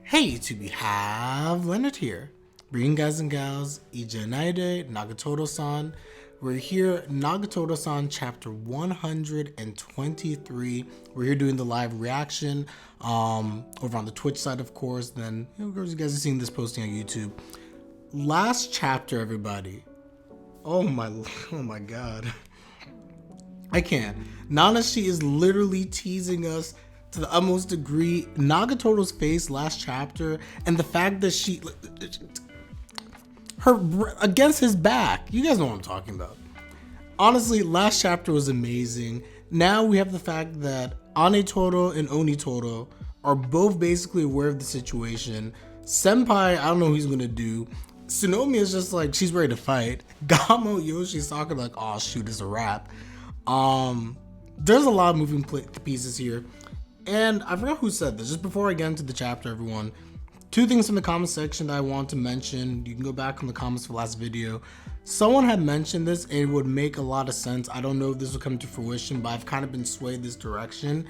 Hey YouTube, we have Leonard here, bringing guys and gals, Ijanaide, Nagatoro-san. We're here, Nagatoro-san chapter 123. We're here doing the live reaction over on the Twitch side, of course. Then, of course, you guys are seeing this posting on YouTube. Last chapter, everybody. Oh my god. I can't. Nanashi is literally teasing us to the utmost degree. Nagatoro's face last chapter and the fact that her against his back. You guys know what I'm talking about. Honestly, last chapter was amazing. Now we have the fact that Anetoro and Onitoro are both basically aware of the situation. Senpai, I don't know what he's gonna do. Tsunomi is just like, she's ready to fight. Gamo Yoshi's talking like, oh shoot, it's a wrap. There's a lot of moving pieces here. And I forgot who said this. Just before I get into the chapter, everyone, two things in the comment section that I want to mention. You can go back in the comments for the last video. Someone had mentioned this and it would make a lot of sense. I don't know if this will come to fruition, but I've kind of been swayed this direction.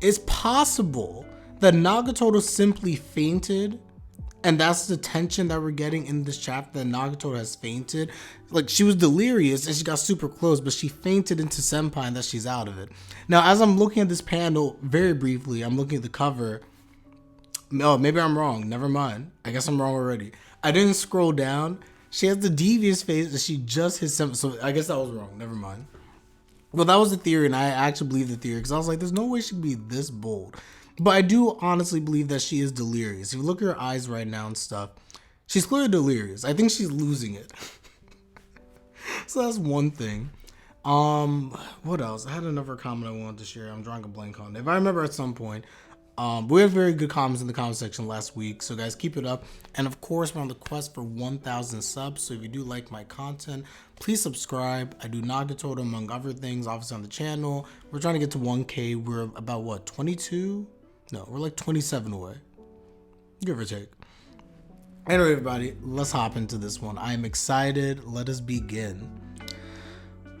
It's possible that Nagatoro simply fainted, and that's the tension that we're getting in this chapter, that Nagatoro has fainted. Like, she was delirious and she got super close, but she fainted into Senpai and that she's out of it. Now, as I'm looking at this panel, very briefly, I'm looking at the cover. Oh, maybe I'm wrong. Never mind. I guess I'm wrong already. I didn't scroll down. She has the devious face that she just hit Senpai. So I guess that was wrong. Never mind. Well, that was the theory, and I actually believe the theory because I was like, there's no way she could be this bold. But I do honestly believe that she is delirious. If you look at her eyes right now and stuff, she's clearly delirious. I think she's losing it. So that's one thing. What else? I had another comment I wanted to share. I'm drawing a blank on it. If I remember at some point. We have very good comments in the comment section last week, so guys, keep it up. And of course, we're on the quest for 1,000 subs, so if you do like my content, please subscribe. I do Nagatoro among other things, obviously on the channel. We're trying to get to 1K. We're about, what, 22? No, we're like 27 away, give or take. Anyway, everybody, let's hop into this one. I am excited. Let us begin.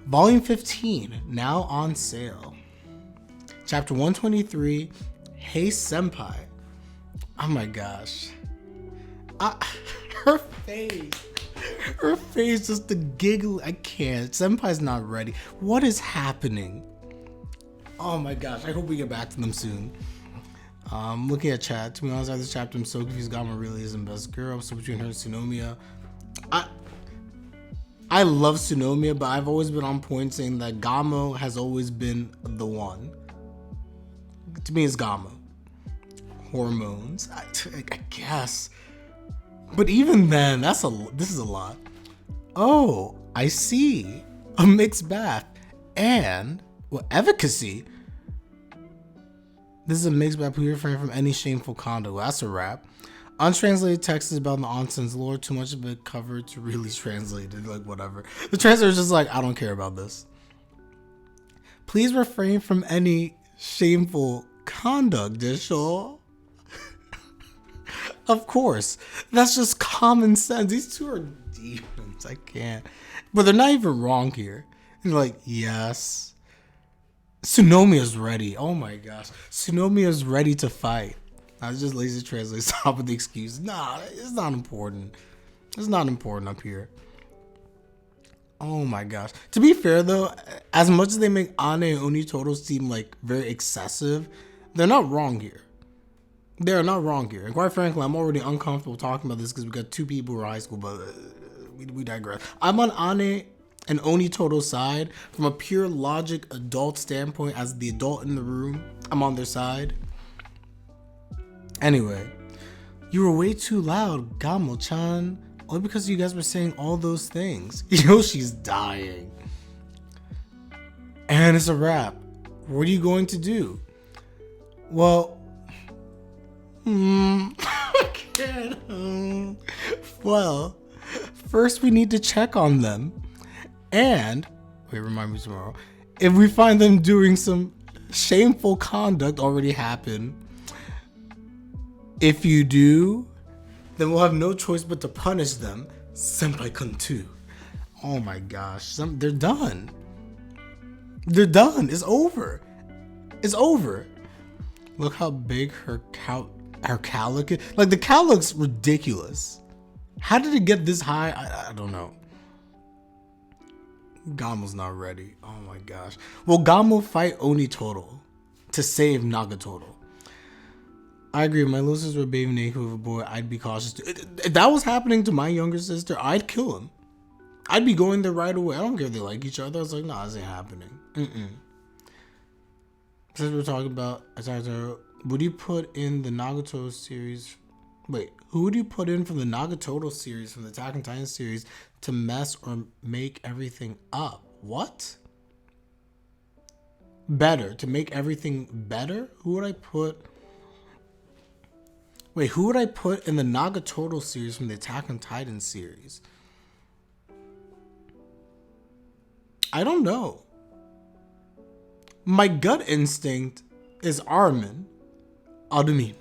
Volume 15, now on sale. Chapter 123, Hey Senpai. Oh my gosh. Her face, just the giggle. I can't. Senpai's not ready. What is happening? Oh my gosh, I hope we get back to them soon. Looking at chat, to be honest, after this chapter, I'm so confused. Gamo really isn't best girl. So between her and Tsunomiya, I love Tsunomiya, but I've always been on point saying that Gamo has always been the one. To me, it's Gamo. Hormones, I guess. But even then, this is a lot. Oh, I see. A mixed bath and efficacy. This is a mixed bag. Please refrain from any shameful conduct. Well, that's a wrap. Untranslated text is about the nonsense lore. Too much of it covered to really translate it. Like, whatever. The translator's just like, I don't care about this. Please refrain from any shameful conduct, Disho. Of course. That's just common sense. These two are demons. I can't. But they're not even wrong here. They're like, yes. Tsunomiya's ready. Oh my gosh. Tsunomiya's ready to fight. I was just lazy translate. Stop with the excuse. Nah, it's not important. It's not important up here. Oh my gosh. To be fair though, as much as they make Ane and Onitoro seem like very excessive, they're not wrong here. They're not wrong here. And quite frankly, I'm already uncomfortable talking about this because we got two people who are high school, but we digress. I'm on Ane and Onitoro's side from a pure logic adult standpoint. As the adult in the room, I'm on their side. Anyway, you were way too loud, Gamo-chan. Only because you guys were saying all those things. Yoshi's dying. And it's a wrap. What are you going to do? Well, I can't. Well, first we need to check on them. And, wait, remind me tomorrow. If we find them doing some shameful conduct already happened, if you do, then we'll have no choice but to punish them. Senpai-kun too. Oh my gosh. They're done. They're done. It's over. It's over. Look how big her couch Her cow look, like the cow looks ridiculous. How did it get this high? I don't know. Gamo's not ready. Oh my gosh. Will Gamo fight Onitoro to save Nagatoro? I agree. If my little sister were baby naked with a boy, I'd be cautious too. If that was happening to my younger sister, I'd kill him. I'd be going there right away. I don't care if they like each other. I was like, nah, this ain't happening. Since we're talking about, would you put in the Nagatoro series? Wait, who would you put in from the Nagatoro series, from the Attack on Titan series, to mess or make everything up? What? Better, to make everything better? Who would I put? Wait, who would I put in the Nagatoro series from the Attack on Titan series? I don't know. My gut instinct is Armin. Adumin.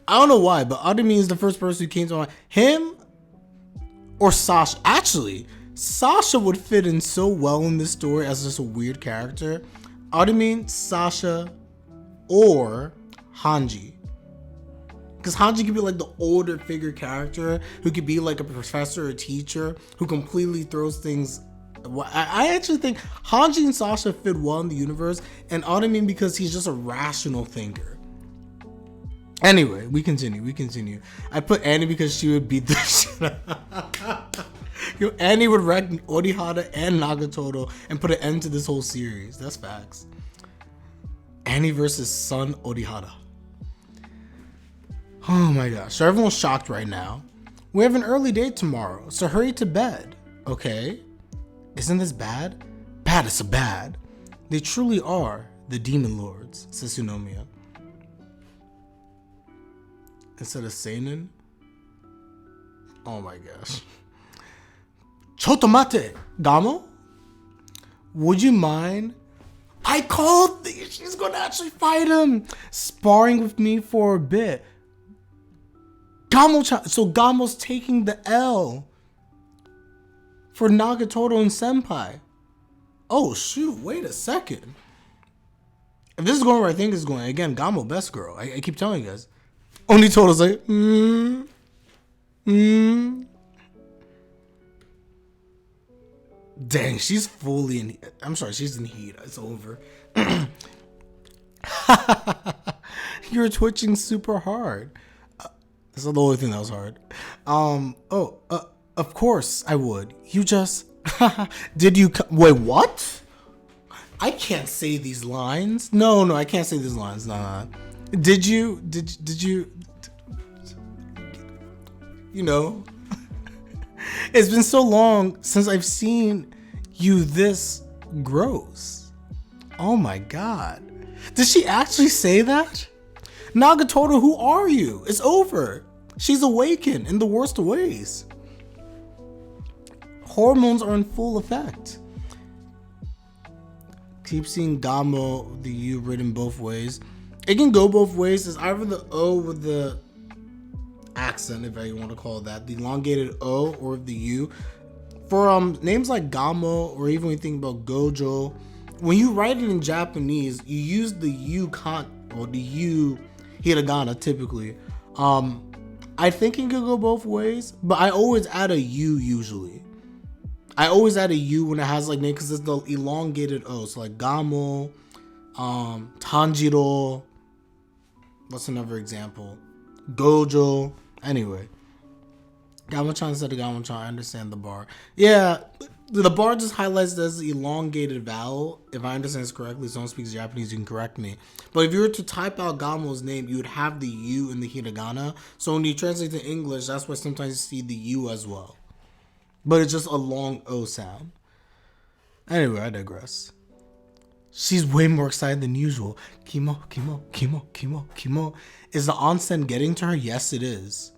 I don't know why, but Adumin is the first person who came to mind. Him or Sasha. Actually, Sasha would fit in so well in this story as just a weird character. Adumin, Sasha, or Hanji. Because Hanji could be like the older figure character who could be like a professor or teacher who completely throws things. I actually think Hanji and Sasha fit well in the universe, and Adumin because he's just a rational thinker. Anyway, we continue. I put Annie because she would beat the shit out. Annie would wreck Orihara and Nagatoro and put an end to this whole series. That's facts. Annie versus Son Orihara. Oh my gosh. So everyone's shocked right now. We have an early date tomorrow, so hurry to bed. Okay. Isn't this bad? Bad is so bad. They truly are the demon lords, says Tsunomiya. Instead of seinen. Oh my gosh. Chotomate, Gamo? Would you mind? I called. She's gonna actually fight him. Sparring with me for a bit. So Gamo's taking the L for Nagatoro and Senpai. Oh shoot, wait a second. If this is going where I think it's going, again, Gamo best girl. I keep telling you guys. Onitoro's like, Dang, she's fully in. I'm sorry, she's in heat. It's over. You're twitching super hard. That's the only thing that was hard. Of course I would. You just did you wait? What? I can't say these lines. No, I can't say these lines. Nah. Did you? You know, it's been so long since I've seen you this gross. Oh my god. Did she actually say that? Nagatoro, who are you? It's over. She's awakened in the worst ways. Hormones are in full effect. Keep seeing Gamo, the U written both ways. It can go both ways. It's either the O with the accent, if you want to call it that, the elongated O, or the U. For names like Gamo, or even when you think about Gojo, when you write it in Japanese, you use the U or the U hiragana typically. I think it could go both ways, but I always add a U usually. I always add a U when it has like name because it's the elongated O. So like Gamo, Tanjiro. What's another example? Gojo. Anyway, Gamo-chan instead of Gamo-chan. I understand the bar. Yeah, the bar just highlights as elongated vowel. If I understand this correctly, someone speaks Japanese, you can correct me. But if you were to type out Gamo's name, you would have the U in the hiragana. So when you translate to English, that's why sometimes you see the U as well. But it's just a long O sound. Anyway, I digress. She's way more excited than usual. Kimo. Is the onsen getting to her? Yes, it is.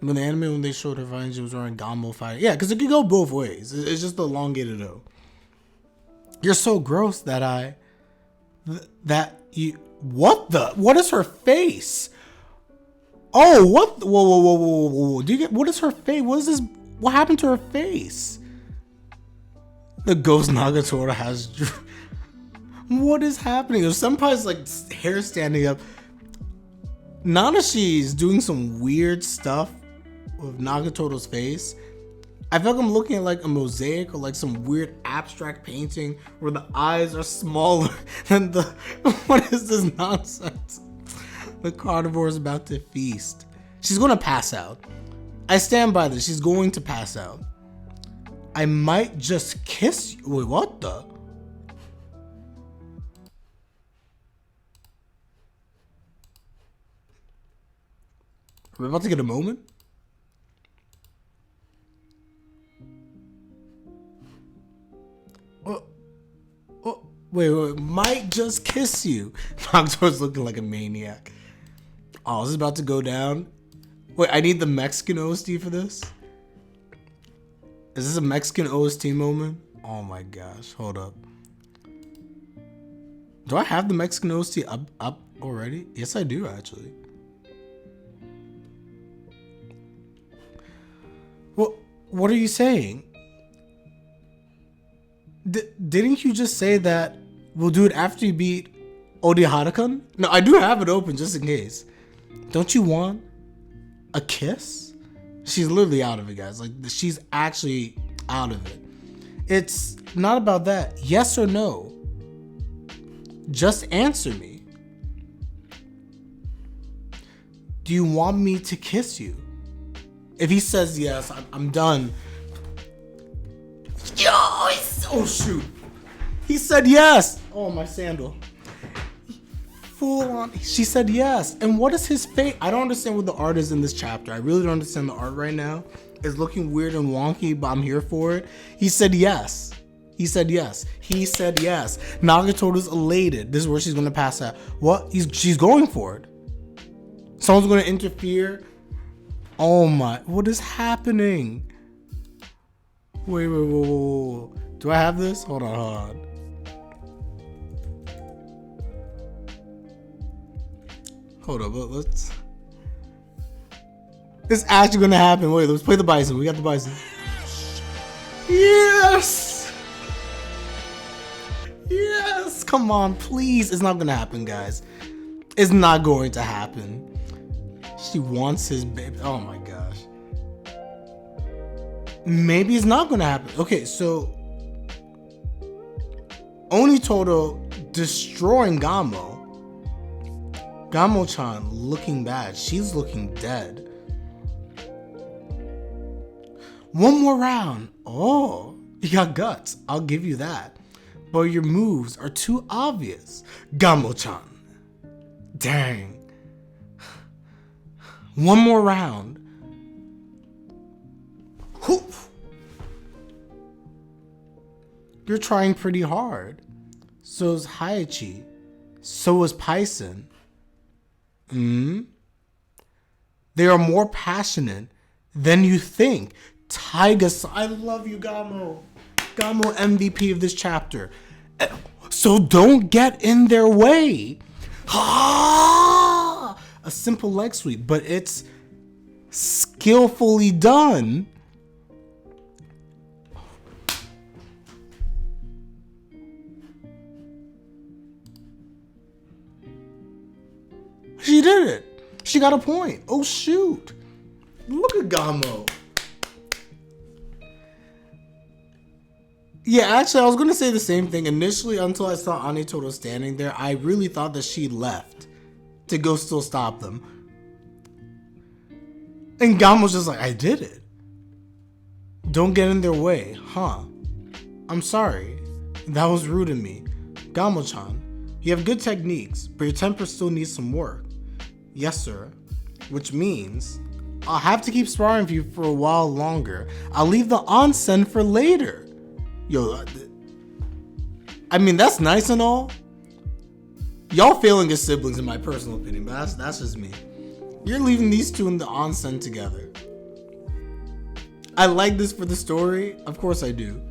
When the anime, when they showed her fighting, she was wearing Gamo fighting. Yeah, because it could go both ways. It's just the elongated O. You're so gross that what is her face? Oh, what? Whoa. What is her face? What is this? What happened to her face? The ghost Nagatoro has. What is happening? If Senpai's like hair standing up. Nanashi's doing some weird stuff with Nagatoro's face. I feel like I'm looking at like a mosaic or like some weird abstract painting where the eyes are smaller than the. What is this nonsense? The carnivore is about to feast. She's gonna pass out. I stand by this. She's going to pass out. I might just kiss you. Wait, what the? Are we about to get a moment? Wait, might just kiss you. Nagato's looking like a maniac. Oh, this is about to go down. Wait, I need the Mexican OST for this? Is this a Mexican OST moment? Oh my gosh, hold up. Do I have the Mexican OST up already? Yes, I do actually. What are you saying? Didn't you just say that we'll do it after you beat Orihara-kun? No, I do have it open just in case. Don't you want a kiss? She's literally out of it, guys. Like, she's actually out of it. It's not about that. Yes or no? Just answer me. Do you want me to kiss you? If he says yes, I'm done. Yo, oh shoot. He said yes. Oh, my sandal. Full on. She said yes. And what is his fate? I don't understand what the art is in this chapter. I really don't understand the art right now. It's looking weird and wonky, but I'm here for it. He said yes. He said yes. He said yes. Nagatoro's elated. This is where she's going to pass out. What? She's going for it. Someone's going to interfere. Oh my. What is happening? Wait. Do I have this? Hold on. Hold up, let's. It's actually gonna happen. Wait, let's play the bison. We got the bison. Yes! Yes! Come on, please. It's not gonna happen, guys. It's not going to happen. She wants his baby. Oh my gosh. Maybe it's not gonna happen. Okay, so Onitoro destroying Gamo. Gamo-chan looking bad. She's looking dead. One more round. Oh, you got guts. I'll give you that. But your moves are too obvious. Gamo-chan. Dang. One more round. Whoop. You're trying pretty hard. So is Hayachi. So is Paisen. They are more passionate than you think. Taiga, I love you, Gamo. Gamo MVP of this chapter. So don't get in their way. A simple leg sweep, but it's skillfully done. She did it. She got a point. Oh, shoot. Look at Gamo. Yeah, actually, I was going to say the same thing. Initially, until I saw Anitoro standing there, I really thought that she left to go still stop them. And Gamo's just like, I did it. Don't get in their way, huh? I'm sorry. That was rude of me. Gamo-chan, you have good techniques, but your temper still needs some work. Yes, sir. Which means I'll have to keep sparring with you for a while longer. I'll leave the onsen for later. Yo, I mean, that's nice and all. Y'all failing as siblings, in my personal opinion, but that's just me. You're leaving these two in the onsen together. I like this for the story. Of course I do.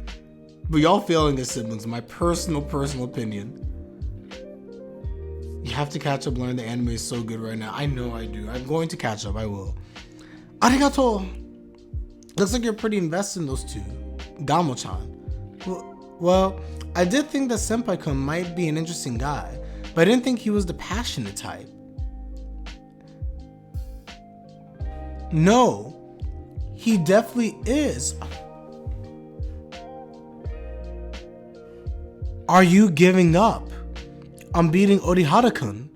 But y'all failing as siblings, in my personal opinion. You have to catch up, learn. The anime is so good right now. I know I do. I'm going to catch up. I will. Arigato. Looks like you're pretty invested in those two. Gamo-chan. Well, Well, I did think that Senpai-kun might be an interesting guy, but I didn't think he was the passionate type. No, he definitely is. Are you giving up on beating Orihara-kun?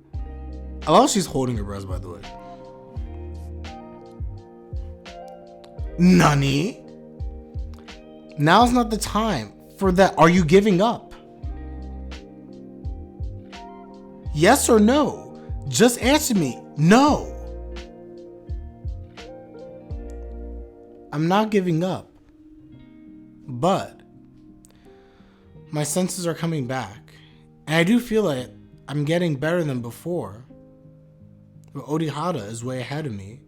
I love she's holding her breath, by the way. Nani? Now's not the time for that. Are you giving up? Yes or no? Just answer me. No. I'm not giving up. But my senses are coming back. And I do feel like I'm getting better than before. But Orihara is way ahead of me.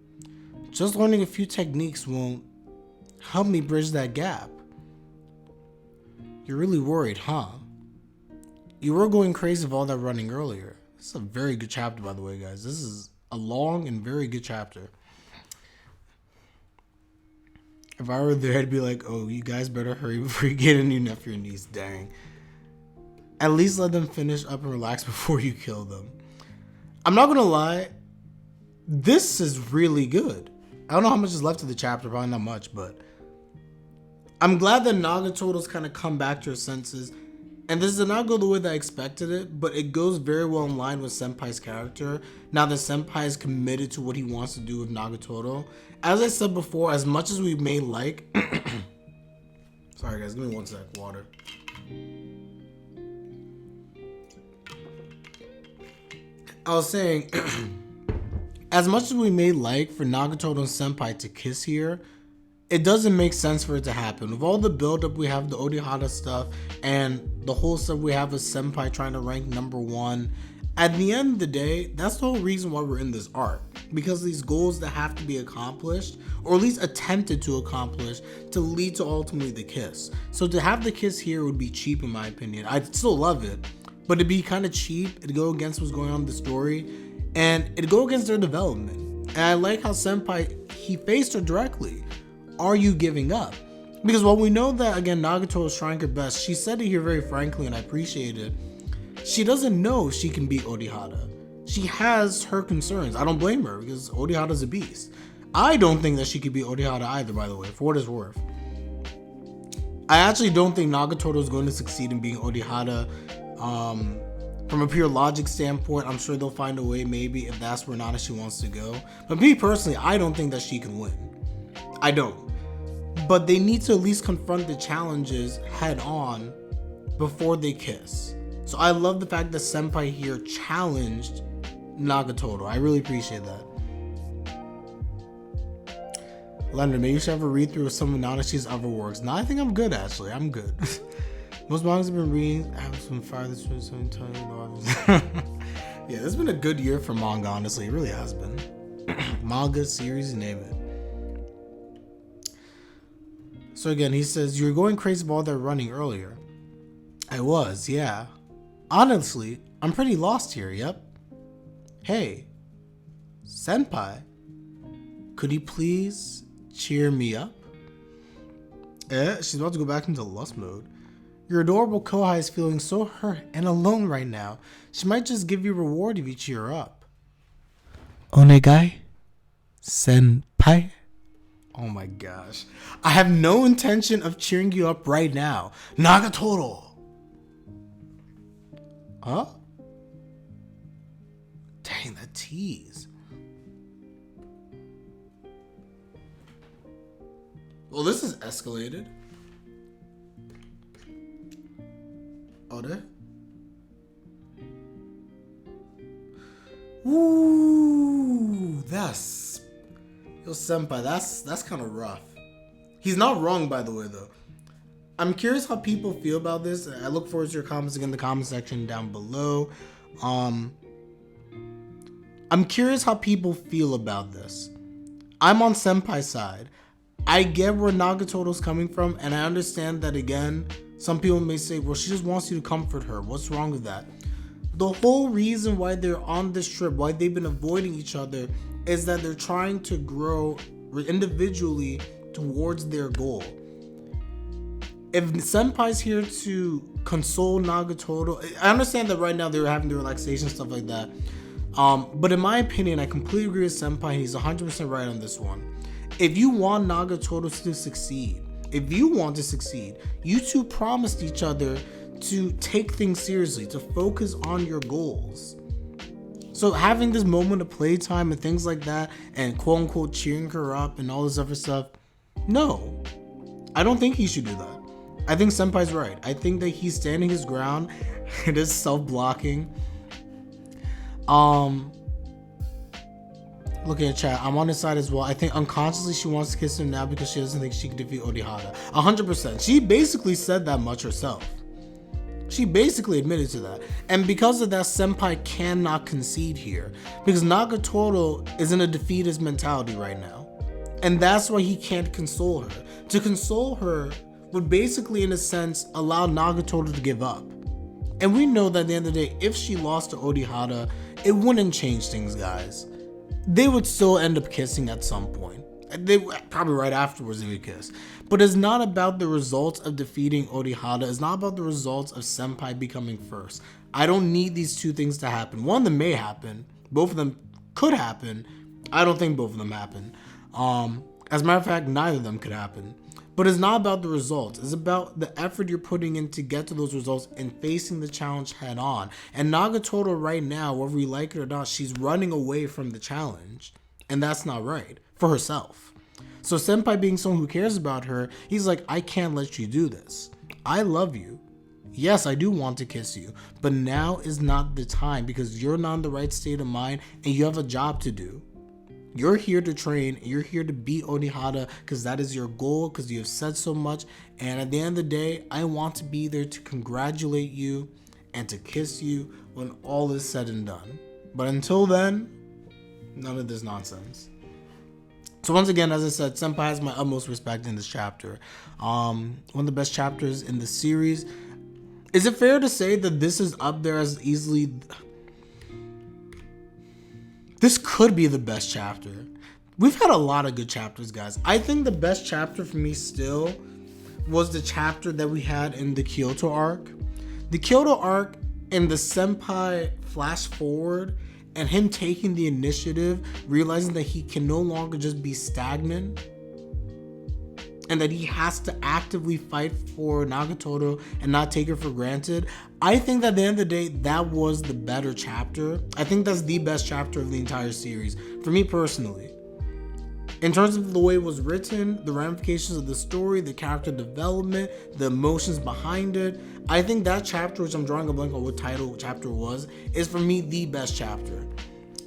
Just learning a few techniques won't help me bridge that gap. You're really worried, huh? You were going crazy with all that running earlier. This is a very good chapter, by the way, guys. This is a long and very good chapter. If I were there, I'd be like, oh, you guys better hurry before you get a new nephew or niece. Dang. At least let them finish up and relax before you kill them. I'm not gonna lie. This is really good. I don't know how much is left of the chapter. Probably not much, but I'm glad that Nagatoro's kind of come back to her senses. And this did not go the way that I expected it, but it goes very well in line with Senpai's character. Now that Senpai is committed to what he wants to do with Nagatoro. As I said before, as much as we may like... Sorry guys, give me one sec, water. I was saying, as much as we may like for Nagatoro and Senpai to kiss here, it doesn't make sense for it to happen. With all the build-up we have, the Orihara stuff, and the whole stuff we have with Senpai trying to rank #1, at the end of the day, that's the whole reason why we're in this arc. Because these goals that have to be accomplished, or at least attempted to accomplish, to lead to ultimately the kiss. So to have the kiss here would be cheap in my opinion. I'd still love it, but it'd be kind of cheap. It'd go against what's going on in the story, and it'd go against their development. And I like how Senpai, he faced her directly. Are you giving up? Because while we know that, again, Nagatoro is trying her best, she said it here very frankly, and I appreciate it. She doesn't know if she can beat Orihara. She has her concerns. I don't blame her, because Orihara's a beast. I don't think that she could beat Orihara either, by the way, for what it's worth. I actually don't think Nagatoro is going to succeed in beating Orihara. From a pure logic standpoint, I'm sure they'll find a way, maybe, if that's where Nanashi wants to go. But me personally, I don't think that she can win. I don't. But they need to at least confront the challenges head on before they kiss. So I love the fact that Senpai here challenged Nagatoro. I really appreciate that. Leonard, maybe you should have a read through of some of Nanashi's other works. No, I think I'm good actually. I'm good. Most mangas I've been reading have some fire this for some time. Yeah, this has been a good year for manga, honestly. It really has been. Manga, series, you name it. So again, he says, you were going crazy about all that running earlier. I was, yeah. Honestly, I'm pretty lost here, yep. Hey, Senpai, could you please cheer me up? She's about to go back into lust mode. Your adorable Kohai is feeling so hurt and alone right now. She might just give you a reward if you cheer her up. Onegai, Senpai. Oh my gosh. I have no intention of cheering you up right now. Nagatoro. Huh? Dang, that tease. Well, this is escalated. Oh, there? Ooh, that's... Yo, Senpai, that's kind of rough. He's not wrong, by the way, though. I'm curious how people feel about this. I look forward to your comments again in the comment section down below. I'm curious how people feel about this. I'm on Senpai's side. I get where Nagatoro's coming from, and I understand that, again, some people may say, well, she just wants you to comfort her. What's wrong with that? The whole reason why they're on this trip, why they've been avoiding each other, is that they're trying to grow individually towards their goal. if Senpai's here to console Nagatoro, I understand that right now they're having the relaxation, stuff like that. But in my opinion, I completely agree with Senpai. He's 100% right on this one. If you want Nagatoro to succeed, if you want to succeed, you two promised each other to take things seriously, to focus on your goals. So having this moment of playtime and things like that, and quote unquote cheering her up and all this other stuff, no, I don't think he should do that. I think Senpai's right. I think that he's standing his ground. It is self-blocking. Looking at chat, I'm on his side as well. I think unconsciously she wants to kiss him now because she doesn't think she can defeat Orihara. 100%. She basically said that much herself. She basically admitted to that. And because of that, Senpai cannot concede here. Because Nagatoro is in a defeatist mentality right now. And that's why he can't console her. To console her would basically, in a sense, allow Nagatoro to give up. And we know that at the end of the day, if she lost to Orihara, it wouldn't change things, guys. They would still end up kissing at some point. They probably right afterwards they would kiss. But it's not about the results of defeating Orihara. It's not about the results of Senpai becoming first. I don't need these two things to happen. One of them may happen. Both of them could happen. I don't think both of them happen. As a matter of fact, neither of them could happen. But it's not about the results. It's about the effort you're putting in to get to those results and facing the challenge head on. And Nagatoro right now, whether we like it or not, she's running away from the challenge. And that's not right for herself. So Senpai being someone who cares about her, he's like, I can't let you do this. I love you. Yes, I do want to kiss you. But now is not the time because you're not in the right state of mind and you have a job to do. You're here to train, you're here to beat Orihara because that is your goal, because you have said so much. And at the end of the day, I want to be there to congratulate you and to kiss you when all is said and done. But until then, none of this nonsense. So once again, as I said, Senpai has my utmost respect in this chapter. One of the best chapters in the series. Is it fair to say that this is up there as easily... This could be the best chapter. We've had a lot of good chapters, guys. I think the best chapter for me still was the chapter that we had in the Kyoto arc. The Kyoto arc and the Senpai flash forward and him taking the initiative, realizing that he can no longer just be stagnant and that he has to actively fight for Nagatoro and not take her for granted. I think that at the end of the day, that was the better chapter. I think that's the best chapter of the entire series, for me personally. In terms of the way it was written, the ramifications of the story, the character development, the emotions behind it, I think that chapter, which I'm drawing a blank on what title chapter was, is for me the best chapter.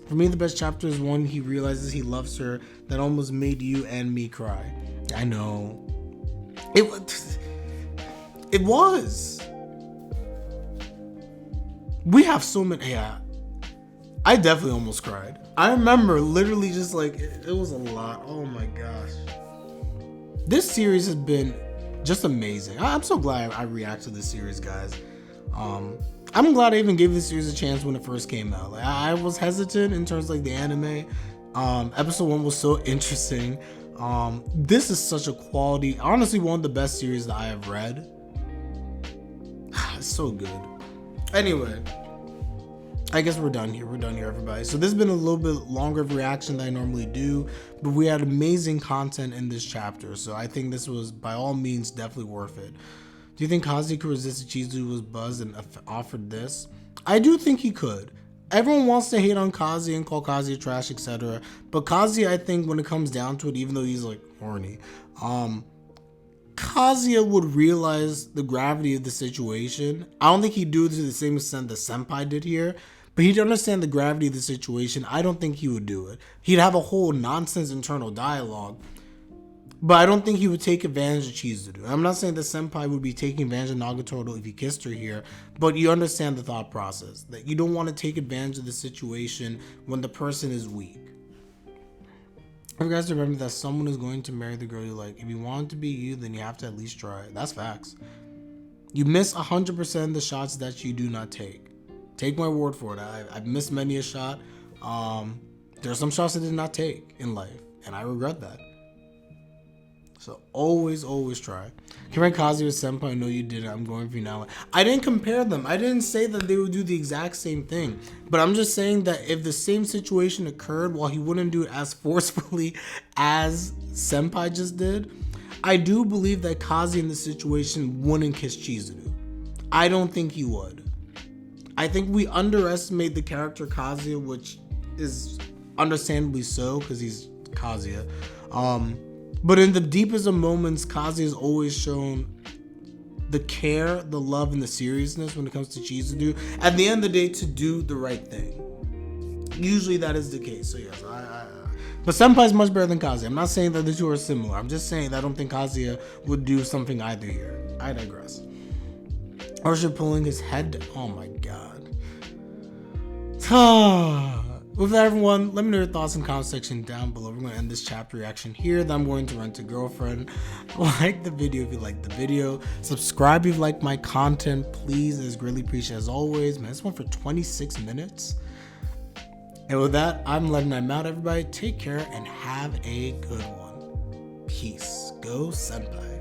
For me, the best chapter is one he realizes he loves her that almost made you and me cry. I know. It was. We have so many. Yeah. I definitely almost cried. I remember literally just like, it was a lot. Oh my gosh. This series has been just amazing. I'm so glad I reacted to this series, guys. I'm glad I even gave this series a chance when it first came out. Like, I was hesitant in terms of like the anime. Episode 1 was so interesting. This is such a quality, honestly one of the best series that I have read. It's so good. Anyway, I guess we're done here. We're done here, everybody. So this has been a little bit longer of a reaction than I normally do, but we had amazing content in this chapter. So I think this was by all means definitely worth it. Do you think Kazi could resist Chizu was buzzed and offered this? I do think he could. Everyone wants to hate on Kazi and call Kazi trash, etc. But Kazi, I think when it comes down to it, even though he's like horny, Kazuya would realize the gravity of the situation. I don't think he'd do it to the same extent that Senpai did here, but he'd understand the gravity of the situation. I don't think he would do it. He'd have a whole nonsense internal dialogue, but I don't think he would take advantage of Chizuru. I'm not saying that Senpai would be taking advantage of Nagatoro if he kissed her here, but you understand the thought process, that you don't want to take advantage of the situation when the person is weak. You guys remember that someone is going to marry the girl you like. If you want it to be you, then you have to at least try. That's facts. You miss 100% of the shots that you do not take. Take my word for it. I've missed many a shot. There are some shots I did not take in life, and I regret that. So always try. Comparing Kazuya with Senpai, no, you didn't. I'm going for you now. I didn't compare them. I didn't say that they would do the exact same thing. But I'm just saying that if the same situation occurred, while he wouldn't do it as forcefully as Senpai just did, I do believe that Kazuya in this situation wouldn't kiss Chizuru. I don't think he would. I think we underestimate the character Kazuya, which is understandably so because he's Kazuya. But in the deepest of moments, Kazuya has always shown the care, the love, and the seriousness when it comes to Chizuru. At the end of the day, to do the right thing. Usually that is the case. So yes, but Senpai is much better than Kazuya. I'm not saying that the two are similar. I'm just saying that I don't think Kazuya would do something either here. I digress. Archer pulling his head. Oh my god. With that, everyone, let me know your thoughts in the comment section down below. We're going to end this chapter reaction here. Then I'm going to Rent a Girlfriend. Like the video if you like the video. Subscribe if you like my content. Please, it's greatly appreciated as always. Man, this went for 26 minutes. And with that, I'm letting them out, everybody. Take care and have a good one. Peace. Go Senpai.